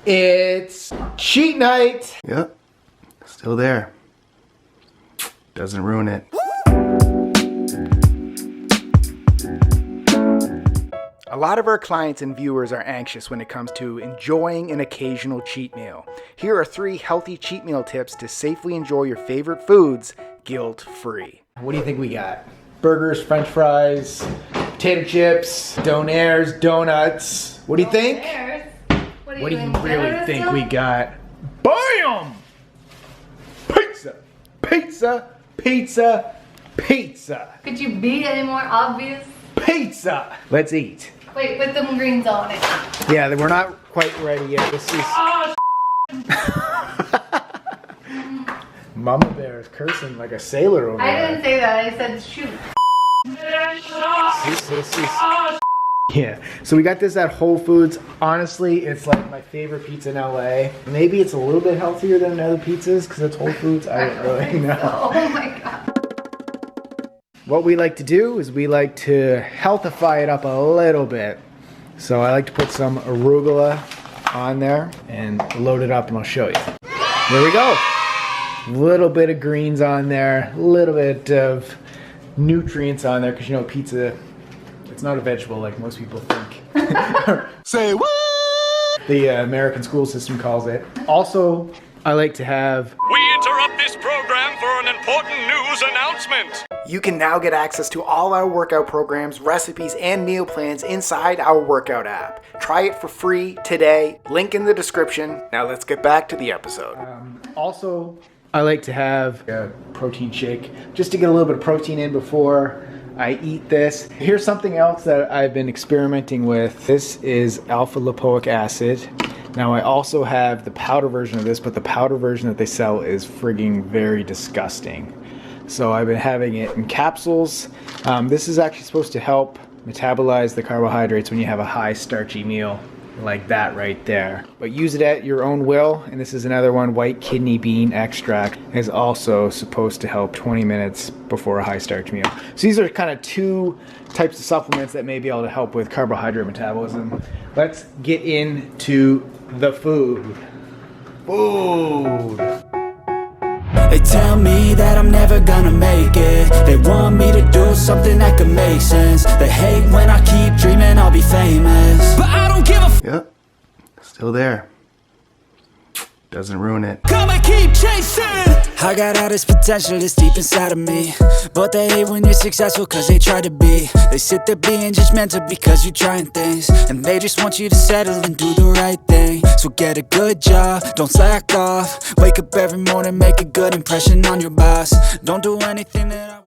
It's cheat night. Yep, still there. Doesn't ruin it. A lot of our clients and viewers are anxious when it comes to enjoying an occasional cheat meal. Here are 3 healthy cheat meal tips to safely enjoy your favorite foods guilt-free. What do you think we got? Burgers, french fries, potato chips, Donairs, donuts. What do you think? What do you really think we got? BAM! Pizza! Pizza! Pizza! Pizza! Could you be any more obvious? Pizza! Let's eat. Wait, put them greens on it. Yeah, we're not quite ready yet. This is... Mama Bear is cursing like a sailor over there. I didn't say that, I said shoot. Yeah, so we got this at Whole Foods. Honestly, it's like my favorite pizza in LA. Maybe it's a little bit healthier than other pizzas because it's Whole Foods. I don't really know. Oh my god. What we like to do is we like to healthify it up a little bit. So I like to put some arugula on there and load it up and I'll show you. There we go. Little bit of greens on there, a little bit of nutrients on there because you know pizza, it's not a vegetable like most people think. Say what? The American school system calls it. Also, I like to have... We interrupt this program for an important news announcement. You can now get access to all our workout programs, recipes, and meal plans inside our workout app. Try it for free today. Link in the description. Now let's get back to the episode. Also, I like to have a protein shake just to get a little bit of protein in before I eat this. Here's something else that I've been experimenting with. This is alpha lipoic acid. Now I also have the powder version of this, but the powder version that they sell is frigging very disgusting. So I've been having it in capsules. This is actually supposed to help metabolize the carbohydrates when you have a high starchy meal like that right there. But use it at your own will. And this is another one, white kidney bean extract is also supposed to help 20 minutes before a high starch meal. So these are kind of 2 types of supplements that may be able to help with carbohydrate metabolism. Let's get into the food. Food. They tell me that I'm never gonna make it. They want me to do something that could make sense. They hate when I keep dreaming I'll be famous, but I don't give a Yep, still there. Doesn't ruin it. come and keep chasing. I got all this potential that's deep inside of me, but they hate when you're successful cause they try to be. They sit there being judgmental because you're trying things, and they just want you to settle and do the right thing. So get a good job, don't slack off. Wake up every morning, make a good impression on your boss. Don't do anything that I